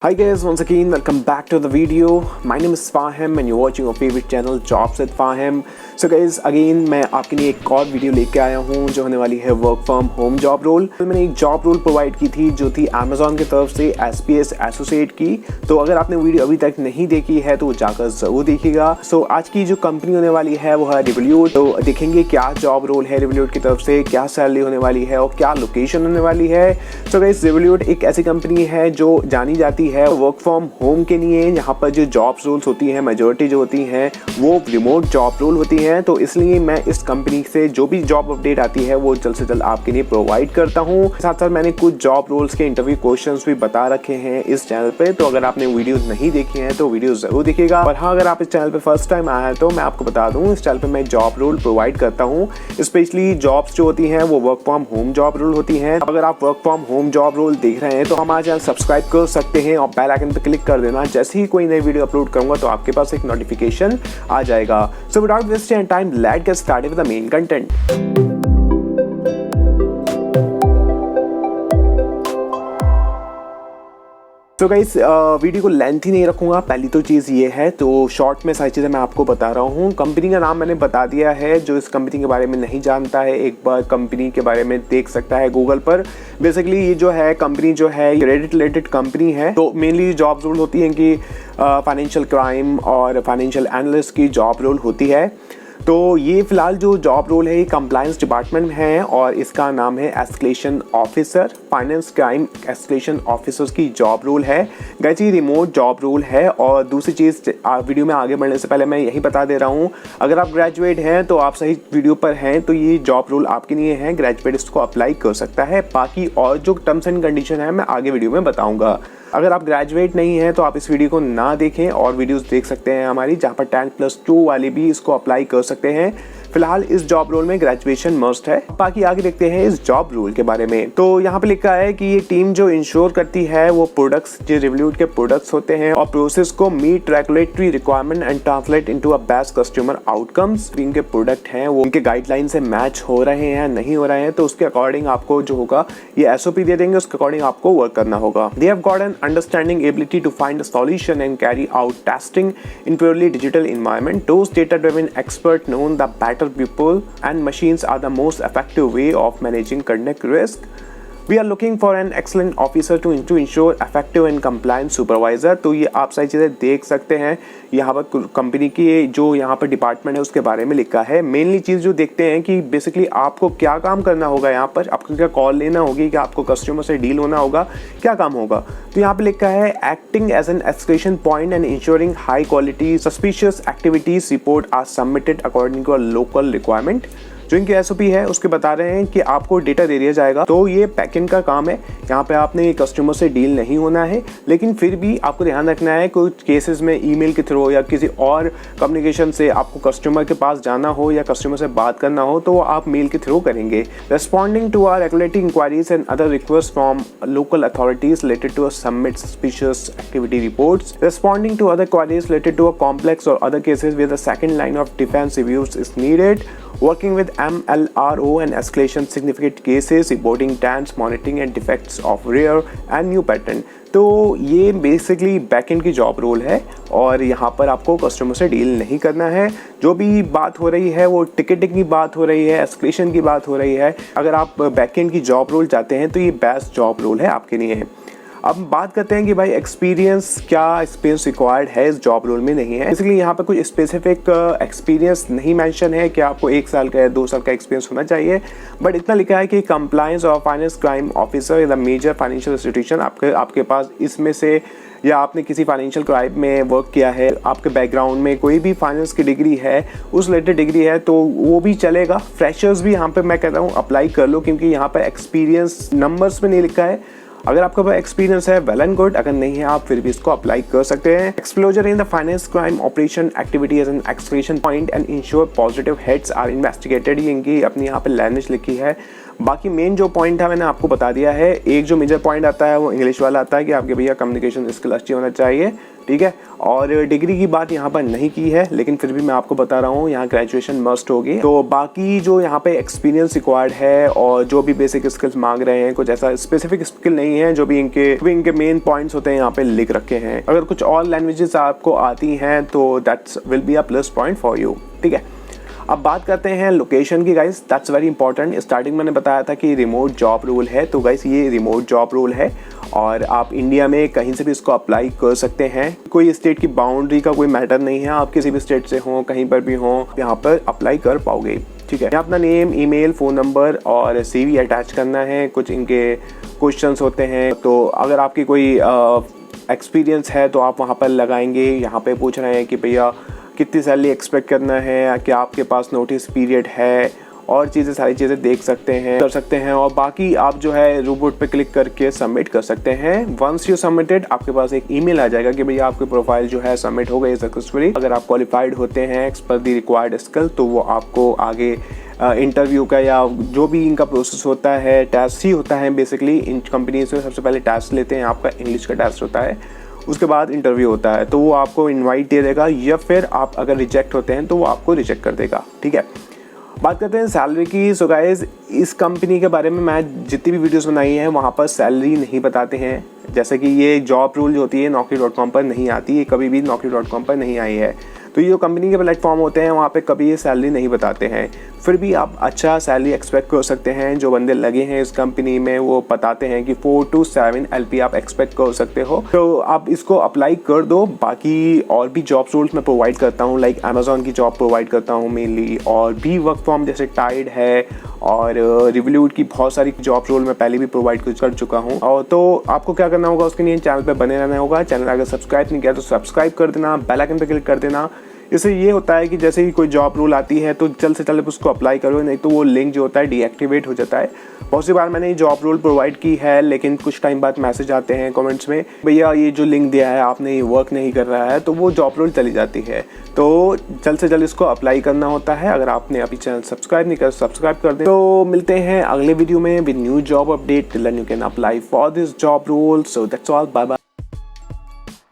Hi guys, once again welcome back to the video. My name is Fahim and you're watching your favorite channel Jobs with Fahim. So guys, again मैं आपके लिए एक और video लेके आया हूँ जो होने वाली है work from home job role. मैंने एक जॉब रोल प्रोवाइड की थी जो थी Amazon की तरफ से SPS एसोसिएट की। तो अगर आपने वीडियो अभी तक नहीं देखी है तो जाकर जरूर देखिएगा। सो आज की जो कंपनी होने वाली है वो है रिवोल्यूट। तो देखेंगे क्या जॉब रोल है रिवोल्यूट की तरफ से, क्या सैलरी होने वाली है और क्या लोकेशन होने वाली है। सो गाइस, रिवोल्यूट एक ऐसी कंपनी है जो जानी जाती है वर्क फ्रॉम होम के लिए। यहाँ पर जो जॉब रोल्स होती हैं मेजॉरिटी जो होती हैं वो रिमोट जॉब रोल होती हैं। तो इसलिए मैं इस कंपनी से जो भी जॉब अपडेट आती है वो जल्द से जल्द आपके लिए प्रोवाइड करता हूँ। साथ साथ मैंने कुछ जॉब रोल्स के इंटरव्यू क्वेश्चंस भी बता रखे हैं इस चैनल पे। तो अगर आपने वीडियो नहीं देखी है तो वीडियो जरूर देखिएगा। और हाँ, अगर आप इस चैनल पे फर्स्ट टाइम आया है तो मैं आपको बता दूँ इस चैनल पे मैं जॉब रोल प्रोवाइड करता हूँ। स्पेशली जॉब्स जो होती हैं वो work from home job role होती हैं। अगर आप work from home job role देख रहे हैं तो हमारा चैनल सब्सक्राइब कर सकते हैं और बेल आइकन पे क्लिक कर देना। जैसे ही कोई नई वीडियो अपलोड करूंगा तो आपके पास एक नोटिफिकेशन आ जाएगा। So without wasting time let's get started with the main content. तो गाइस, वीडियो को लेंथ ही नहीं रखूंगा। पहली तो चीज़ ये है, तो शॉर्ट में सारी चीज़ें मैं आपको बता रहा हूँ। कंपनी का नाम मैंने बता दिया है। जो इस कंपनी के बारे में नहीं जानता है एक बार कंपनी के बारे में देख सकता है गूगल पर। बेसिकली ये जो है कंपनी जो है क्रेडिट रिलेटेड कंपनी है। तो मेनली जॉब रोल होती है कि फाइनेंशियल क्राइम और फाइनेंशियल एनालिस्ट की जॉब रोल होती है। तो ये फिलहाल जो जॉब रोल है ये कंप्लायंस डिपार्टमेंट में है और इसका नाम है escalation officer. Finance crime escalation officers की जॉब रोल है। गाइस, ये रिमोट जॉब रोल है। और दूसरी चीज़, वीडियो में आगे बढ़ने से पहले मैं यही बता दे रहा हूँ, अगर आप ग्रेजुएट हैं तो आप सही वीडियो पर हैं तो ये जॉब रोल आपके लिए है। ग्रेजुएट इसको अप्लाई कर सकता है। बाकी और जो टर्म्स एंड कंडीशन है मैं आगे वीडियो में बताऊँगा। अगर आप ग्रेजुएट नहीं हैं तो आप इस वीडियो को ना देखें और वीडियोस देख सकते हैं हमारी, जहाँ पर 10+2 वाले भी इसको अप्लाई कर सकते हैं। फिलहाल इस जॉब रोल में ग्रेजुएशन मस्ट है। बाकी आगे देखते हैं इस जॉब रोल के बारे में। तो यहाँ पे लिखा है कि ये टीम जो इंश्योर करती है वो प्रोडक्ट्स जो रिवोल्यूट के प्रोडक्ट्स होते हैं और प्रोसेस को meet regulatory requirement and translate into a best customer outcomes. इनके प्रोडक्ट हैं वो उनके गाइडलाइन से मैच हो रहे हैं नहीं हो रहे हैं तो उसके अकॉर्डिंग आपको जो होगा ये SOP दे देंगे, उसके अकॉर्डिंग आपको वर्क करना होगा। They have got an understanding ability to find a solution and carry out testing in purely digital environment. Those data driven expert known the better people and machines are the most effective way of managing chronic risk. We are looking for an excellent officer to ensure effective and compliant supervisor। तो ये आप सारी चीज़ें देख सकते हैं। यहाँ पर कंपनी की जो यहाँ पर डिपार्टमेंट है उसके बारे में लिखा है। मेनली चीज़ जो देखते हैं कि बेसिकली आपको क्या काम करना होगा, यहाँ पर आपको क्या कॉल लेना होगी, कि आपको कस्टमर से डील होना होगा, क्या काम होगा। तो यहाँ पे लिखा है acting as an escalation point and ensuring high quality suspicious activities report are submitted according to a local requirement. जो इनकी SOP है उसके बता रहे हैं कि आपको डेटा दे दिया जाएगा। तो ये बैकएंड का काम है। यहाँ पे आपने कस्टमर से डील नहीं होना है, लेकिन फिर भी आपको ध्यान रखना है कुछ केसेस में ईमेल के थ्रू या किसी और कम्युनिकेशन से आपको कस्टमर के पास जाना हो या कस्टमर से बात करना हो तो आप मेल के थ्रू करेंगे। Responding to our regulatory inquiries and other request from local authorities related to submit suspicious activity reports. Responding to other queries related to a complex और other cases with the second line of defence reviews is needed. Working with MLRO and escalation significant cases, reporting TANs, monitoring and defects of rare and new pattern। तो ये basically backend की job role है और यहाँ पर आपको customer से deal नहीं करना है। जो भी बात हो रही है वो टिकटिंग की बात हो रही है, एस्केलेशन की बात हो रही है। अगर आप बैकएंड की जॉब रोल चाहते हैं तो ये बेस्ट जॉब रोल है आपके लिए। अब बात करते हैं कि भाई एक्सपीरियंस, क्या एक्सपीरियंस रिक्वायर्ड है इस जॉब रोल में नहीं है। इसलिए यहाँ पर कुछ स्पेसिफिक एक्सपीरियंस नहीं मेंशन है कि आपको 1 साल का या 2 साल का एक्सपीरियंस होना चाहिए। बट इतना लिखा है कि कंप्लायंस और finance crime officer in the major financial institution. आपके पास इसमें से या आपने किसी फाइनेंशियल क्राइम में वर्क किया है, आपके बैकग्राउंड में कोई भी फाइनेंस की डिग्री है, उस रिलेटेड डिग्री है तो वो भी चलेगा। फ्रेशर्स भी यहाँ पे मैं कहता हूँ अप्लाई कर लो, क्योंकि यहाँ पर एक्सपीरियंस नंबर्स में नहीं लिखा है। अगर आपका पास एक्सपीरियंस है वेल एंड गुड, अगर नहीं है आप फिर भी इसको अप्लाई कर सकते हैं। Exposure in the finance crime operation activity as an escalation point and ensure positive heads are investigated. ये इनकी अपनी यहाँ पे लैंग्वेज लिखी है। बाकी मेन जो पॉइंट है मैंने आपको बता दिया है। एक जो मेजर पॉइंट आता है वो इंग्लिश वाला आता है कि आपके भैया कम्युनिकेशन स्किल अच्छी होना चाहिए, ठीक है। और डिग्री की बात यहाँ पर नहीं की है, लेकिन फिर भी मैं आपको बता रहा हूँ यहाँ ग्रेजुएशन मस्ट होगी। तो बाकी जो यहाँ पे एक्सपीरियंस रिक्वायर्ड है और जो भी बेसिक स्किल्स मांग रहे हैं, कुछ ऐसा स्पेसिफिक स्किल नहीं है, जो भी इनके मेन पॉइंट्स होते हैं यहाँ पे लिख रखे हैं। अगर कुछ और लैंग्वेजेस आपको आती हैं तो that's will be a plus point for you, ठीक है। अब बात करते हैं लोकेशन की guys, that's very important. Starting मैंने बताया था कि रिमोट जॉब रोल है, तो गाइस ये रिमोट जॉब रोल है और आप इंडिया में कहीं से भी इसको अप्लाई कर सकते हैं। कोई स्टेट की बाउंड्री का कोई मैटर नहीं है, आप किसी भी स्टेट से हो, कहीं पर भी हो, यहाँ पर अप्लाई कर पाओगे, ठीक है। अपना नेम, ईमेल, फ़ोन नंबर और CV अटैच करना है। कुछ इनके क्वेश्चंस होते हैं, तो अगर आपकी कोई एक्सपीरियंस है तो आप वहाँ पर लगाएंगे। यहाँ पे पूछ रहे हैं कि भैया कितनी सैलरी एक्सपेक्ट करना है, क्या आपके पास नोटिस पीरियड है, और सारी चीज़ें देख सकते हैं, कर सकते हैं। और बाकी आप जो है रोबोट पे क्लिक करके सबमिट कर सकते हैं। वंस यू सबमिटेड आपके पास एक ईमेल आ जाएगा कि भैया आपकी प्रोफाइल जो है सबमिट हो गई सक्सेसफुली। अगर आप क्वालिफाइड होते हैं एक्स पर द रिक्वायर्ड स्किल, तो वो आपको आगे इंटरव्यू का या जो भी इनका प्रोसेस होता है, टेस्ट ही होता है बेसिकली। इन कंपनीज में सबसे पहले टेस्ट लेते हैं, आपका इंग्लिश का टेस्ट होता है, उसके बाद इंटरव्यू होता है। तो वो आपको इनवाइट दे देगा, या फिर आप अगर रिजेक्ट होते हैं तो वो आपको रिजेक्ट कर देगा, ठीक है। बात करते हैं सैलरी की। सो गाइस, इस कंपनी के बारे में मैं जितनी भी वीडियोस बनाई हैं वहाँ पर सैलरी नहीं बताते हैं। जैसे कि ये जॉब रूल जो होती है naukri.com पर नहीं आती, ये कभी भी naukri.com पर नहीं आई है। तो ये जो कंपनी के प्लेटफॉर्म होते हैं वहाँ पे कभी ये सैलरी नहीं बताते हैं। फिर भी आप अच्छा सैलरी एक्सपेक्ट कर सकते हैं। जो बंदे लगे हैं इस कंपनी में वो बताते हैं कि 4 to 7 LP आप एक्सपेक्ट कर सकते हो, तो आप इसको अप्लाई कर दो। बाकी और भी जॉब रोल्स मैं प्रोवाइड करता हूँ, लाइक अमेजोन की जॉब प्रोवाइड करता हूँ मेनली, और भी वर्क फ्रॉम जैसे टाइड है और रिवोल्यूट की बहुत सारी जॉब रोल मैं पहले भी प्रोवाइड कर चुका हूँ। और तो आपको क्या करना होगा, उसके लिए चैनल पे बने रहना होगा। चैनल अगर सब्सक्राइब नहीं किया तो सब्सक्राइब कर देना, बेल आइकन पे क्लिक कर देना। इससे ये होता है कि जैसे ही कोई जॉब रोल आती है तो जल्द से जल्द उसको अप्लाई करो, नहीं तो वो लिंक जो होता है डीएक्टिवेट हो जाता है। बहुत सी बार मैंने ये जॉब रोल प्रोवाइड की है, लेकिन कुछ टाइम बाद मैसेज आते हैं कमेंट्स में, भैया ये जो लिंक दिया है आपने ये वर्क नहीं कर रहा है, तो वो जॉब रोल चली जाती है। तो जल्द से जल्द इसको अप्लाई करना होता है। अगर आपने अभी चैनल सब्सक्राइब नहीं कर, सब्सक्राइब कर दें। तो मिलते हैं अगले वीडियो में with new job update. Till then you can apply for this job role. So that's all, bye bye.